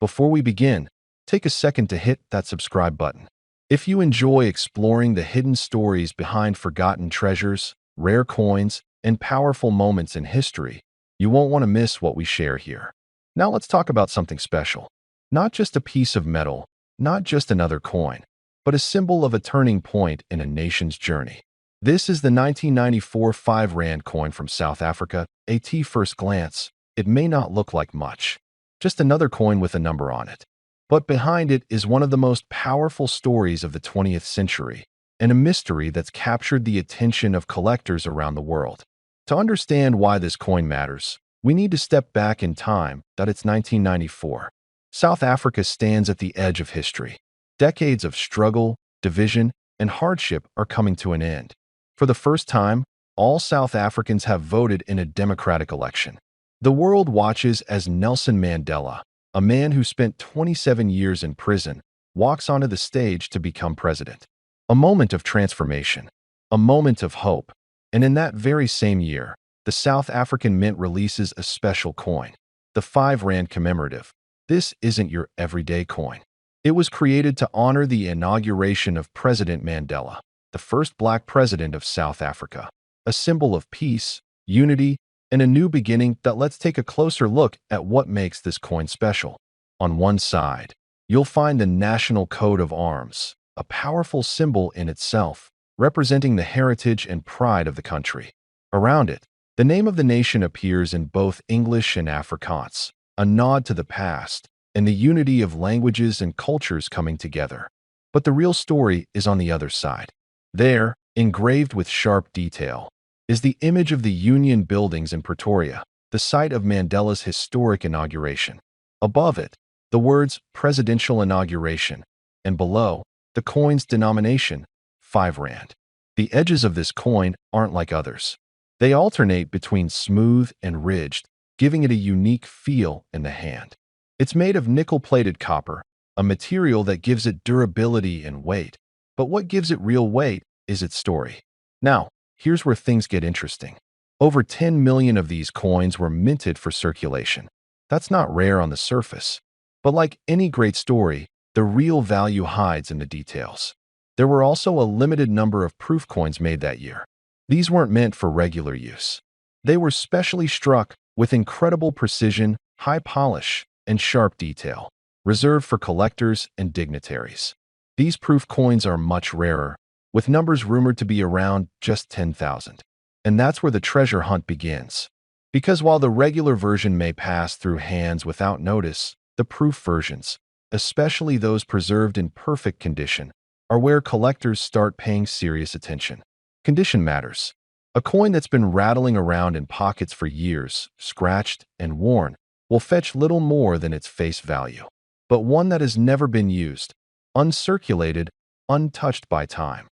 Before we begin, take a second to hit that subscribe button. If you enjoy exploring the hidden stories behind forgotten treasures, rare coins, and powerful moments in history, you won't want to miss what we share here. Now let's talk about something special. Not just a piece of metal, not just another coin, but a symbol of a turning point in a nation's journey. This is the 1994 5 Rand coin from South Africa. At first glance, it may not look like much, just another coin with a number on it. But behind it is one of the most powerful stories of the 20th century, and a mystery that's captured the attention of collectors around the world. To understand why this coin matters, we need to step back in time. It's 1994. South Africa stands at the edge of history. Decades of struggle, division, and hardship are coming to an end. For the first time, all South Africans have voted in a democratic election. The world watches as Nelson Mandela, a man who spent 27 years in prison, walks onto the stage to become president. A moment of transformation, a moment of hope. And in that very same year, the South African Mint releases a special coin, the 5 Rand commemorative. This isn't your everyday coin. It was created to honor the inauguration of President Mandela, the first black president of South Africa, a symbol of peace, unity, and a new beginning. Let's take a closer look at what makes this coin special. On one side, you'll find the national coat of arms, a powerful symbol in itself, representing the heritage and pride of the country. Around it, the name of the nation appears in both English and Afrikaans, a nod to the past and the unity of languages and cultures coming together. But the real story is on the other side. There, engraved with sharp detail, is the image of the Union buildings in Pretoria, the site of Mandela's historic inauguration. Above it, the words presidential inauguration, and below, the coin's denomination, 5 Rand. The edges of this coin aren't like others. They alternate between smooth and ridged, giving it a unique feel in the hand. It's made of nickel-plated copper, a material that gives it durability and weight. But what gives it real weight is its story. Now, here's where things get interesting. Over 10 million of these coins were minted for circulation. That's not rare on the surface. But like any great story, the real value hides in the details. There were also a limited number of proof coins made that year. These weren't meant for regular use. They were specially struck with incredible precision, high polish, and sharp detail, reserved for collectors and dignitaries. These proof coins are much rarer, with numbers rumored to be around just 10,000. And that's where the treasure hunt begins. Because while the regular version may pass through hands without notice, the proof versions, especially those preserved in perfect condition, are where collectors start paying serious attention. Condition matters. A coin that's been rattling around in pockets for years, scratched and worn, will fetch little more than its face value. But one that has never been used, uncirculated, untouched by time,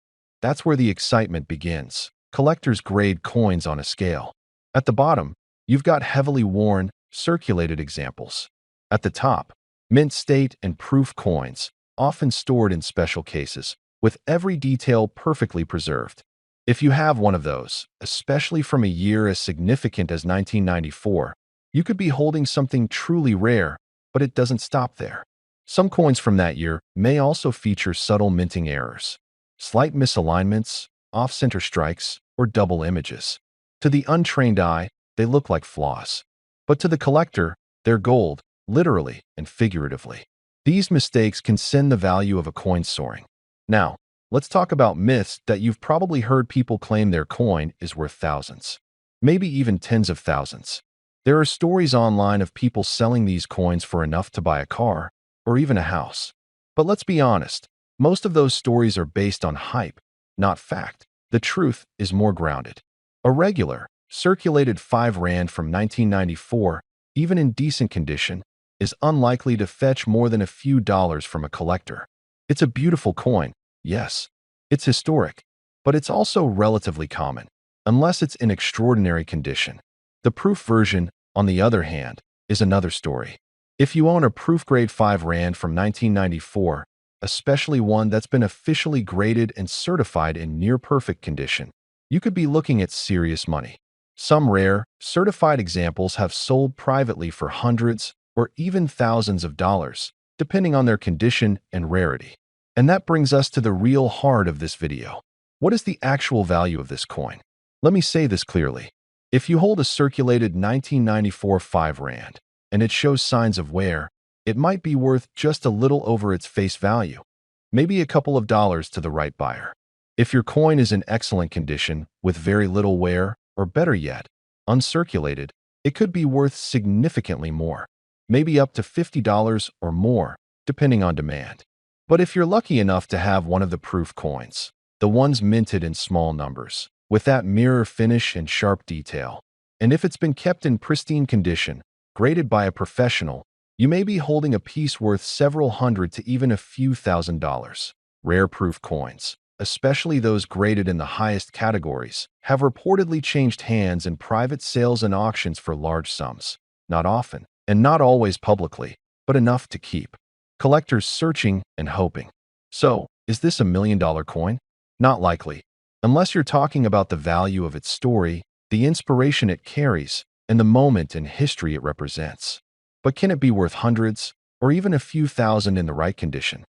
that's where the excitement begins. Collectors grade coins on a scale. At the bottom, you've got heavily worn, circulated examples. At the top, mint state and proof coins, often stored in special cases, with every detail perfectly preserved. If you have one of those, especially from a year as significant as 1994, you could be holding something truly rare, but it doesn't stop there. Some coins from that year may also feature subtle minting errors, slight misalignments, off-center strikes, or double images. To the untrained eye, they look like flaws. But to the collector, they're gold, literally and figuratively. These mistakes can send the value of a coin soaring. Now, let's talk about myths that you've probably heard people claim their coin is worth thousands, maybe even tens of thousands. There are stories online of people selling these coins for enough to buy a car or even a house. But let's be honest, most of those stories are based on hype, not fact. The truth is more grounded. A regular, circulated 5 Rand from 1994, even in decent condition, is unlikely to fetch more than a few dollars from a collector. It's a beautiful coin, yes. It's historic, but it's also relatively common, unless it's in extraordinary condition. The proof version, on the other hand, is another story. If you own a proof-grade 5 Rand from 1994, especially one that's been officially graded and certified in near-perfect condition, you could be looking at serious money. Some rare, certified examples have sold privately for hundreds, or even thousands of dollars, depending on their condition and rarity. And that brings us to the real heart of this video. What is the actual value of this coin? Let me say this clearly. If you hold a circulated 1994 5 rand and it shows signs of wear, it might be worth just a little over its face value, maybe a couple of dollars to the right buyer. If your coin is in excellent condition with very little wear, or better yet, uncirculated, it could be worth significantly more, maybe up to $50 or more, depending on demand. But if you're lucky enough to have one of the proof coins, the ones minted in small numbers, with that mirror finish and sharp detail, and if it's been kept in pristine condition, graded by a professional, you may be holding a piece worth several hundred to even a few $1,000s. Rare proof coins, especially those graded in the highest categories, have reportedly changed hands in private sales and auctions for large sums. Not often, and not always publicly, but enough to keep collectors searching and hoping. So, is this a $1 million coin? Not likely, unless you're talking about the value of its story, the inspiration it carries, and the moment in history it represents. But can it be worth hundreds, or even a few thousand in the right condition?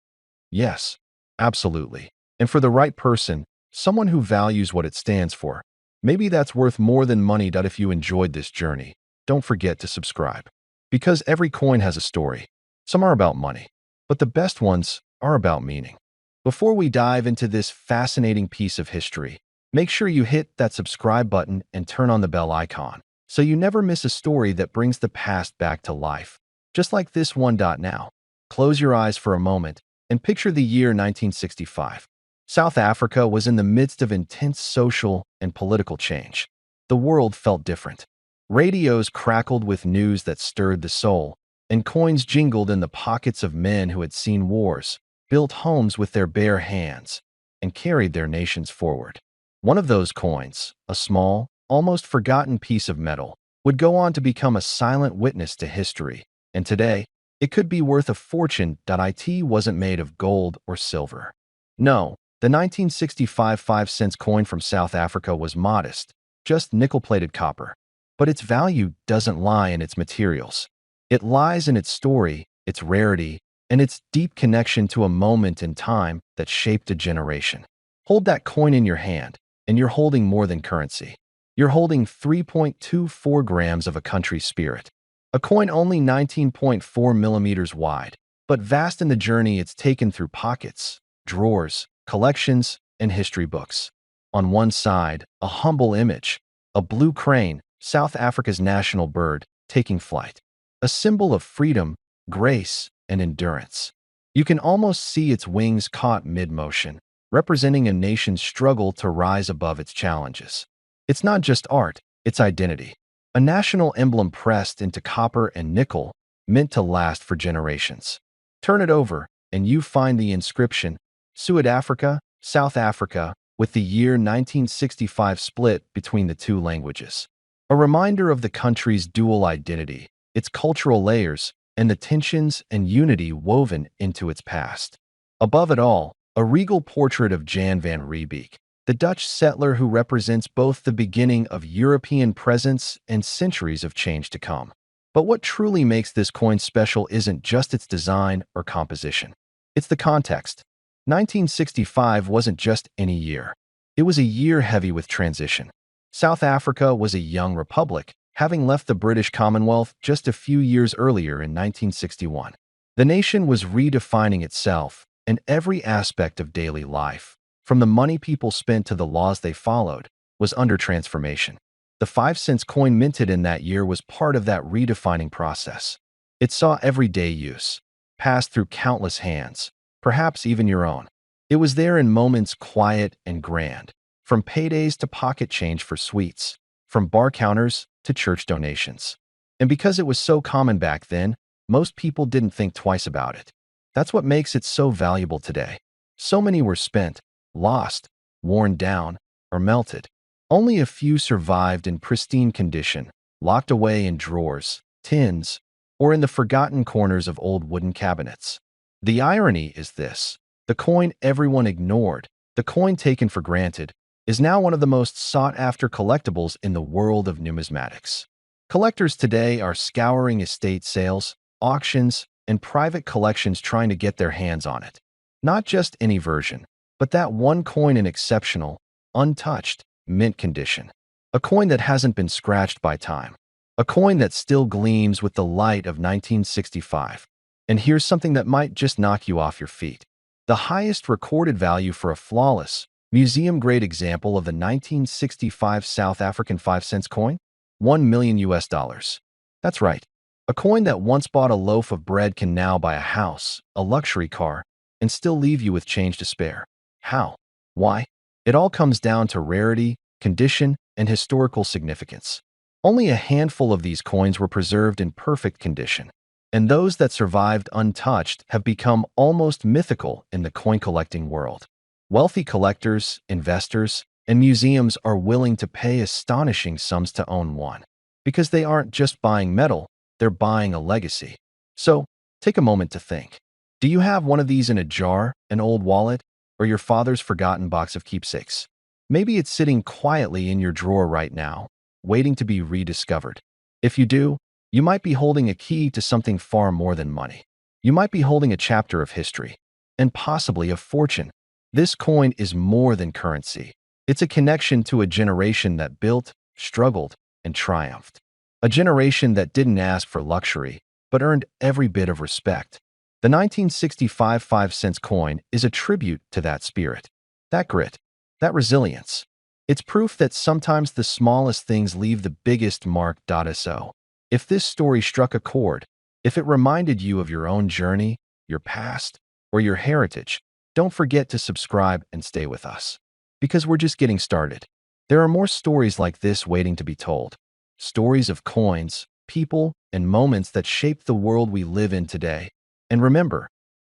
Yes, absolutely. And for the right person, someone who values what it stands for, maybe that's worth more than money. If you enjoyed this journey, don't forget to subscribe. Because every coin has a story. Some are about money, but the best ones are about meaning. Before we dive into this fascinating piece of history, make sure you hit that subscribe button and turn on the bell icon, so you never miss a story that brings the past back to life. Just like this one. Now, close your eyes for a moment and picture the year 1965. South Africa was in the midst of intense social and political change. The world felt different. Radios crackled with news that stirred the soul, and coins jingled in the pockets of men who had seen wars, built homes with their bare hands, and carried their nations forward. One of those coins, a small, almost forgotten piece of metal, would go on to become a silent witness to history, and today, it could be worth a fortune. It wasn't made of gold or silver. No, the 1965 5-cent coin from South Africa was modest, just nickel-plated copper. But its value doesn't lie in its materials. It lies in its story, its rarity, and its deep connection to a moment in time that shaped a generation. Hold that coin in your hand, and you're holding more than currency. You're holding 3.24 grams of a country's spirit. A coin only 19.4 millimeters wide, but vast in the journey it's taken through pockets, drawers, collections, and history books. On one side, a humble image, a blue crane, South Africa's national bird, taking flight. A symbol of freedom, grace, and endurance. You can almost see its wings caught mid-motion, representing a nation's struggle to rise above its challenges. It's not just art, it's identity. A national emblem pressed into copper and nickel, meant to last for generations. Turn it over, and you find the inscription, South Africa, South Africa, with the year 1965 split between the two languages. A reminder of the country's dual identity, its cultural layers, and the tensions and unity woven into its past. Above it all, a regal portrait of Jan van Riebeeck, the Dutch settler who represents both the beginning of European presence and centuries of change to come. But what truly makes this coin special isn't just its design or composition. It's the context. 1965 wasn't just any year. It was a year heavy with transition. South Africa was a young republic, having left the British Commonwealth just a few years earlier in 1961. The nation was redefining itself in every aspect of daily life, from the money people spent to the laws they followed, was under transformation. The 5-cent coin minted in that year was part of that redefining process. It saw everyday use, passed through countless hands, perhaps even your own. It was there in moments quiet and grand, from paydays to pocket change for sweets, from bar counters to church donations. And because it was so common back then, most people didn't think twice about it. That's what makes it so valuable today. So many were spent, lost, worn down, or melted. Only a few survived in pristine condition, locked away in drawers, tins, or in the forgotten corners of old wooden cabinets. The irony is this: the coin everyone ignored, the coin taken for granted, is now one of the most sought-after collectibles in the world of numismatics. Collectors today are scouring estate sales, auctions, and private collections trying to get their hands on it. Not just any version, but that one coin in exceptional, untouched, mint condition. A coin that hasn't been scratched by time. A coin that still gleams with the light of 1965. And here's something that might just knock you off your feet. The highest recorded value for a flawless, museum-grade example of the 1965 South African 5 cents coin? 1 million US dollars. That's right. A coin that once bought a loaf of bread can now buy a house, a luxury car, and still leave you with change to spare. How? Why? It all comes down to rarity, condition, and historical significance. Only a handful of these coins were preserved in perfect condition, and those that survived untouched have become almost mythical in the coin collecting world. Wealthy collectors, investors, and museums are willing to pay astonishing sums to own one, because they aren't just buying metal, they're buying a legacy. So, take a moment to think. Do you have one of these in a jar, an old wallet, or your father's forgotten box of keepsakes? Maybe it's sitting quietly in your drawer right now, waiting to be rediscovered. If you do, you might be holding a key to something far more than money. You might be holding a chapter of history, and possibly a fortune. This coin is more than currency. It's a connection to a generation that built, struggled, and triumphed. A generation that didn't ask for luxury, but earned every bit of respect. The 1965 5 cents coin is a tribute to that spirit, that grit, that resilience. It's proof that sometimes the smallest things leave the biggest mark. So, if this story struck a chord, if it reminded you of your own journey, your past, or your heritage, don't forget to subscribe and stay with us. Because we're just getting started. There are more stories like this waiting to be told. Stories of coins, people, and moments that shape the world we live in today. And remember,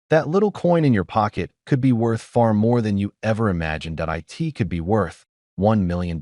that little coin in your pocket could be worth far more than you ever imagined. It could be worth $1 million.